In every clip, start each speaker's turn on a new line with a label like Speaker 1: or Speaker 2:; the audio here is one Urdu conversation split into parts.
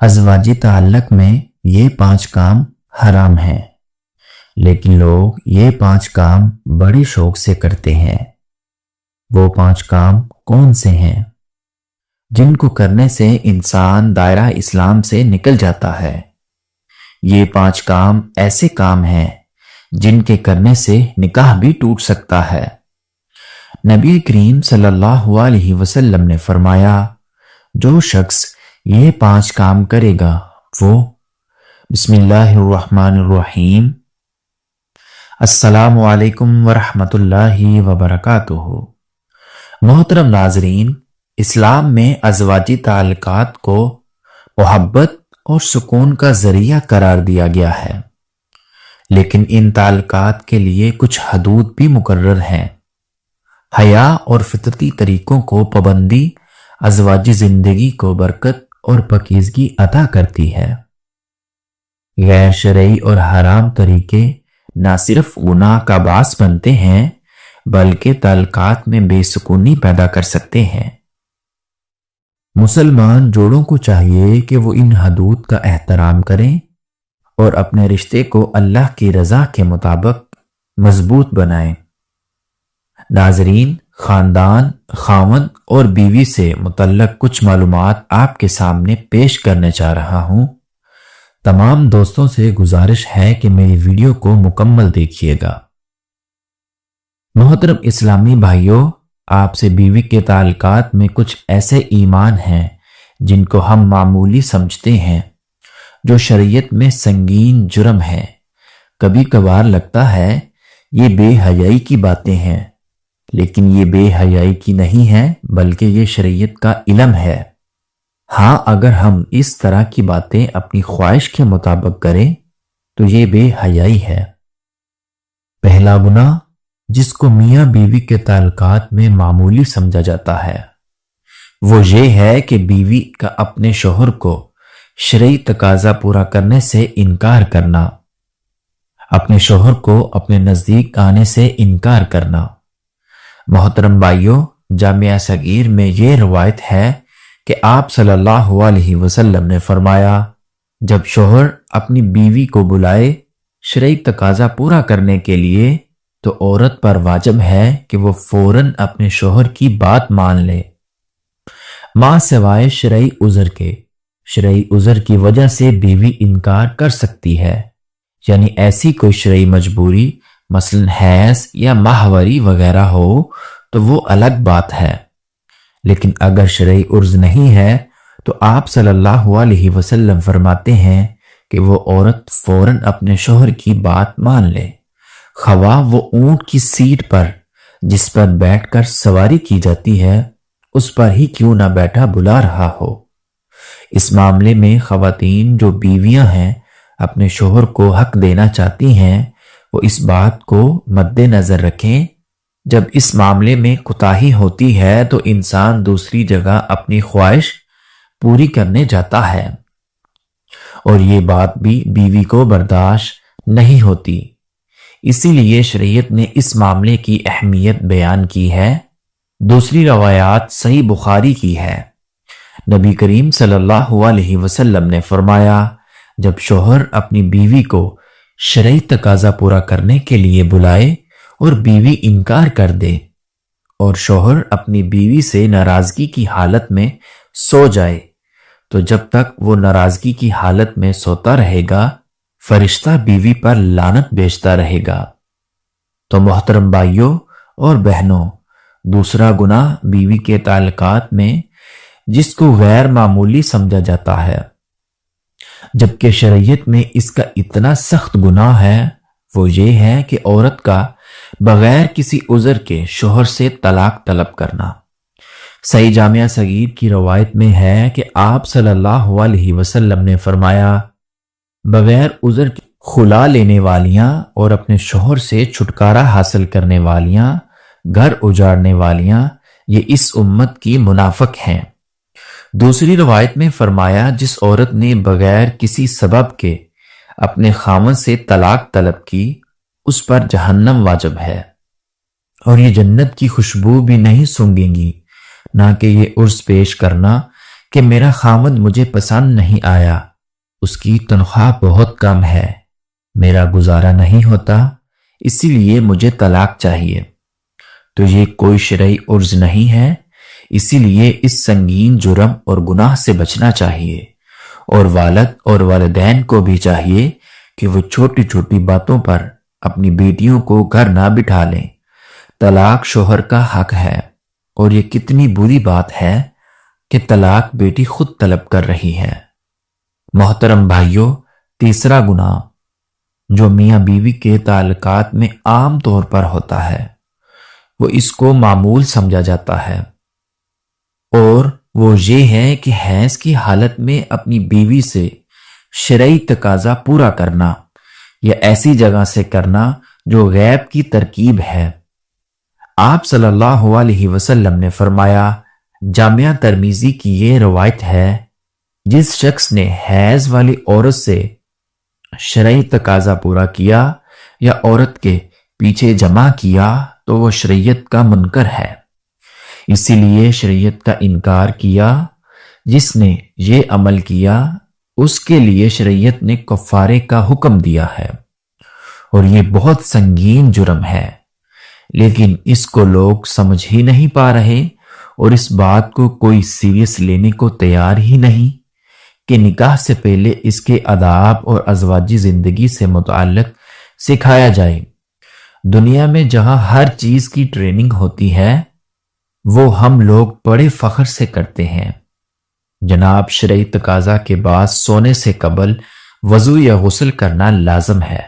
Speaker 1: ازواجی تعلق میں یہ 5 کام حرام ہیں، لیکن لوگ یہ 5 کام بڑے شوق سے کرتے ہیں۔ وہ 5 کام کون سے ہیں جن کو کرنے سے انسان دائرہ اسلام سے نکل جاتا ہے؟ یہ 5 کام ایسے کام ہیں جن کے کرنے سے نکاح بھی ٹوٹ سکتا ہے۔ نبی کریم صلی اللہ علیہ وسلم نے فرمایا، جو شخص یہ 5 کام کرے گا وہ بسم اللہ الرحمن الرحیم، السلام علیکم ورحمۃ اللہ وبرکاتہ۔ محترم ناظرین، اسلام میں ازواجی تعلقات کو محبت اور سکون کا ذریعہ قرار دیا گیا ہے، لیکن ان تعلقات کے لیے کچھ حدود بھی مقرر ہیں۔ حیا اور فطرتی طریقوں کو پابندی ازواجی زندگی کو برکت اور پاکیزگی عطا کرتی ہے۔ غیر شرعی اور حرام طریقے نہ صرف گناہ کا باعث بنتے ہیں بلکہ تعلقات میں بے سکونی پیدا کر سکتے ہیں۔ مسلمان جوڑوں کو چاہیے کہ وہ ان حدود کا احترام کریں اور اپنے رشتے کو اللہ کی رضا کے مطابق مضبوط بنائیں۔ ناظرین، خاندان، خاوند اور بیوی سے متعلق کچھ معلومات آپ کے سامنے پیش کرنے چاہ رہا ہوں۔ تمام دوستوں سے گزارش ہے کہ میری ویڈیو کو مکمل دیکھیے گا۔ محترم اسلامی بھائیوں، آپ سے بیوی کے تعلقات میں کچھ ایسے ایمان ہیں جن کو ہم معمولی سمجھتے ہیں، جو شریعت میں سنگین جرم ہے۔ کبھی کبھار لگتا ہے یہ بے حیائی کی باتیں ہیں، لیکن یہ بے حیائی کی نہیں ہے بلکہ یہ شریعت کا علم ہے۔ ہاں، اگر ہم اس طرح کی باتیں اپنی خواہش کے مطابق کریں تو یہ بے حیائی ہے۔ پہلا گناہ جس کو میاں بیوی کے تعلقات میں معمولی سمجھا جاتا ہے وہ یہ ہے کہ بیوی کا اپنے شوہر کو شرعی تقاضا پورا کرنے سے انکار کرنا، اپنے شوہر کو اپنے نزدیک آنے سے انکار کرنا۔ محترم بھائیوں، جامعہ صغیر میں یہ روایت ہے کہ آپ صلی اللہ علیہ وسلم نے فرمایا، جب شوہر اپنی بیوی کو بلائے شرعی تقاضا پورا کرنے کے لیے تو عورت پر واجب ہے کہ وہ فوراً اپنے شوہر کی بات مان لے، ماں سوائے شرعی عذر کے۔ شرعی عذر کی وجہ سے بیوی انکار کر سکتی ہے، یعنی ایسی کوئی شرعی مجبوری مثلاً حیض یا ماہواری وغیرہ ہو تو وہ الگ بات ہے، لیکن اگر شرعی عرض نہیں ہے تو آپ صلی اللہ علیہ وسلم فرماتے ہیں کہ وہ عورت فوراً اپنے شوہر کی بات مان لے، خواہ وہ اونٹ کی سیٹ پر جس پر بیٹھ کر سواری کی جاتی ہے اس پر ہی کیوں نہ بیٹھا بلا رہا ہو۔ اس معاملے میں خواتین جو بیویاں ہیں اپنے شوہر کو حق دینا چاہتی ہیں، وہ اس بات کو مد نظر رکھیں، جب اس معاملے میں کوتاہی ہوتی ہے تو انسان دوسری جگہ اپنی خواہش پوری کرنے جاتا ہے، اور یہ بات بھی بیوی کو برداشت نہیں ہوتی۔ اسی لیے شریعت نے اس معاملے کی اہمیت بیان کی ہے۔ دوسری روایات صحیح بخاری کی ہے۔ نبی کریم صلی اللہ علیہ وسلم نے فرمایا، جب شوہر اپنی بیوی کو شرعی تقاضا پورا کرنے کے لیے بلائے اور بیوی انکار کر دے اور شوہر اپنی بیوی سے ناراضگی کی حالت میں سو جائے تو جب تک وہ ناراضگی کی حالت میں سوتا رہے گا فرشتہ بیوی پر لعنت بھیجتا رہے گا۔ تو محترم بھائیوں اور بہنوں، دوسرا گناہ بیوی کے تعلقات میں جس کو غیر معمولی سمجھا جاتا ہے جبکہ شریعت میں اس کا اتنا سخت گناہ ہے، وہ یہ ہے کہ عورت کا بغیر کسی عذر کے شوہر سے طلاق طلب کرنا۔ صحیح جامعہ صغیر کی روایت میں ہے کہ آپ صلی اللہ علیہ وسلم نے فرمایا، بغیر عذر کے خلا لینے والیاں اور اپنے شوہر سے چھٹکارا حاصل کرنے والیاں، گھر اجاڑنے والیاں، یہ اس امت کی منافق ہیں۔ دوسری روایت میں فرمایا، جس عورت نے بغیر کسی سبب کے اپنے خاوند سے طلاق طلب کی اس پر جہنم واجب ہے، اور یہ جنت کی خوشبو بھی نہیں سونگیں گی، نہ کہ یہ عرض پیش کرنا کہ میرا خاوند مجھے پسند نہیں آیا، اس کی تنخواہ بہت کم ہے، میرا گزارا نہیں ہوتا، اسی لیے مجھے طلاق چاہیے، تو یہ کوئی شرعی عرض نہیں ہے، اسی لیے اس سنگین جرم اور گناہ سے بچنا چاہیے، اور والد اور والدین کو بھی چاہیے کہ وہ چھوٹی چھوٹی باتوں پر اپنی بیٹیوں کو گھر نہ بٹھا لیں۔ طلاق شوہر کا حق ہے، اور یہ کتنی بری بات ہے کہ طلاق بیٹی خود طلب کر رہی ہے۔ محترم بھائیوں، تیسرا گناہ جو میاں بیوی کے تعلقات میں عام طور پر ہوتا ہے، وہ اس کو معمول سمجھا جاتا ہے، اور وہ یہ ہے کہ حیض کی حالت میں اپنی بیوی سے شرعی تقاضا پورا کرنا یا ایسی جگہ سے کرنا جو غیب کی ترکیب ہے۔ آپ صلی اللہ علیہ وسلم نے فرمایا، جامعہ ترمذی کی یہ روایت ہے، جس شخص نے حیض والی عورت سے شرعی تقاضا پورا کیا یا عورت کے پیچھے جمع کیا تو وہ شریعت کا منکر ہے، اسی لیے شریعت کا انکار کیا۔ جس نے یہ عمل کیا اس کے لیے شریعت نے کفارے کا حکم دیا ہے، اور یہ بہت سنگین جرم ہے، لیکن اس کو لوگ سمجھ ہی نہیں پا رہے، اور اس بات کو کوئی سیریس لینے کو تیار ہی نہیں کہ نکاح سے پہلے اس کے آداب اور ازواجی زندگی سے متعلق سکھایا جائے۔ دنیا میں جہاں ہر چیز کی ٹریننگ ہوتی ہے، وہ ہم لوگ بڑے فخر سے کرتے ہیں۔ جناب، شرعی تقاضا کے بعد سونے سے قبل وضو یا غسل کرنا لازم ہے،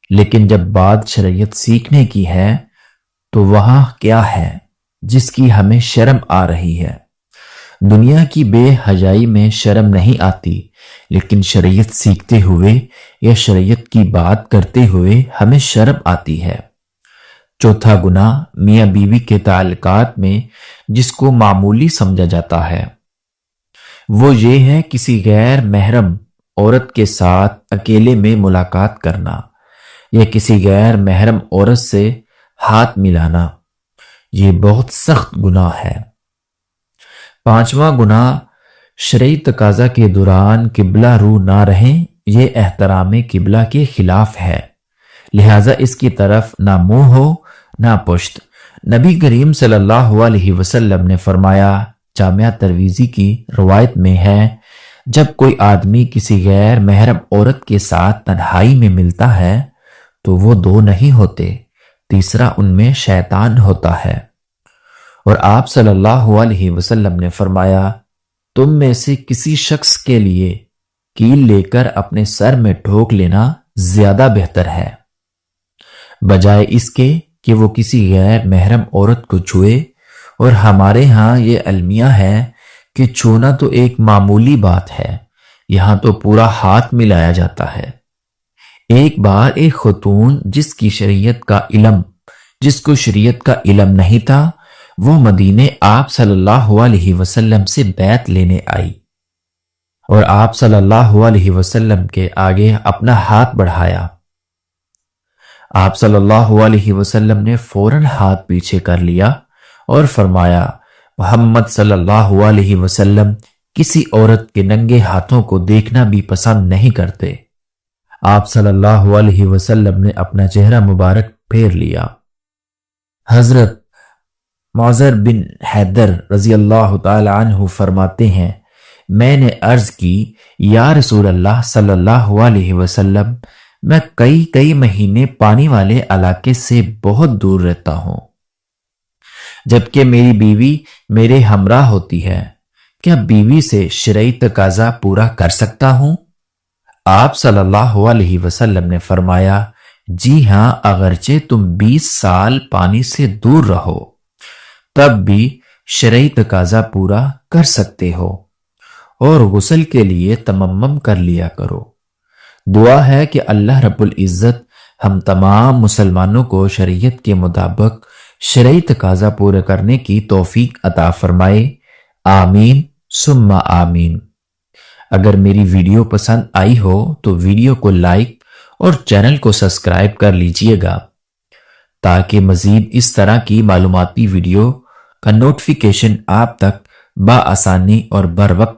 Speaker 1: لیکن جب بات شریعت سیکھنے کی ہے تو وہاں کیا ہے جس کی ہمیں شرم آ رہی ہے؟ دنیا کی بے حیائی میں شرم نہیں آتی، لیکن شریعت سیکھتے ہوئے یا شریعت کی بات کرتے ہوئے ہمیں شرم آتی ہے۔ چوتھا گناہ میاں بیوی کے تعلقات میں جس کو معمولی سمجھا جاتا ہے، وہ یہ ہے کسی غیر محرم عورت کے ساتھ اکیلے میں ملاقات کرنا یا کسی غیر محرم عورت سے ہاتھ ملانا۔ یہ بہت سخت گناہ ہے۔ پانچواں گناہ شرعی تقاضا کے دوران قبلہ رو نہ رہیں، یہ احترام قبلہ کے خلاف ہے، لہٰذا اس کی طرف نہ منہ ہو نہ پشت۔ نبی کریم صلی اللہ علیہ وسلم نے فرمایا، جامعہ ترمذی کی روایت میں ہے، جب کوئی آدمی کسی غیر محرم عورت کے ساتھ تنہائی میں ملتا ہے تو وہ دو نہیں ہوتے، تیسرا ان میں شیطان ہوتا ہے۔ اور آپ صلی اللہ علیہ وسلم نے فرمایا، تم میں سے کسی شخص کے لیے کیل لے کر اپنے سر میں ٹھوک لینا زیادہ بہتر ہے، بجائے اس کے کہ وہ کسی غیر محرم عورت کو چھوئے۔ اور ہمارے ہاں یہ المیہ ہے کہ چھونا تو ایک معمولی بات ہے، یہاں تو پورا ہاتھ ملایا جاتا ہے۔ ایک بار ایک خاتون جس کو شریعت کا علم نہیں تھا، وہ مدینے آپ صلی اللہ علیہ وسلم سے بیعت لینے آئی، اور آپ صلی اللہ علیہ وسلم کے آگے اپنا ہاتھ بڑھایا۔ آپ صلی اللہ علیہ وسلم نے فوراً ہاتھ پیچھے کر لیا اور فرمایا، محمد صلی اللہ علیہ وسلم کسی عورت کے ننگے ہاتھوں کو دیکھنا بھی پسند نہیں کرتے۔ آپ صلی اللہ علیہ وسلم نے اپنا چہرہ مبارک پھیر لیا۔ حضرت معذر بن حیدر رضی اللہ تعالی عنہ فرماتے ہیں، میں نے عرض کی، یا رسول اللہ صلی اللہ علیہ وسلم، میں کئی مہینے پانی والے علاقے سے بہت دور رہتا ہوں، جبکہ میری بیوی میرے ہمراہ ہوتی ہے، کیا بیوی سے شرعی تقاضا پورا کر سکتا ہوں؟ آپ صلی اللہ علیہ وسلم نے فرمایا، جی ہاں، اگرچہ تم 20 سال پانی سے دور رہو تب بھی شرعی تقاضا پورا کر سکتے ہو، اور غسل کے لیے تیمم کر لیا کرو۔ دعا ہے کہ اللہ رب العزت ہم تمام مسلمانوں کو شریعت کے مطابق شرعی تقاضا پورا کرنے کی توفیق عطا فرمائے، آمین ثم آمین۔ اگر میری ویڈیو پسند آئی ہو تو ویڈیو کو لائک اور چینل کو سبسکرائب کر لیجئے گا، تاکہ مزید اس طرح کی معلوماتی ویڈیو کا نوٹیفیکیشن آپ تک بآسانی اور بر وقت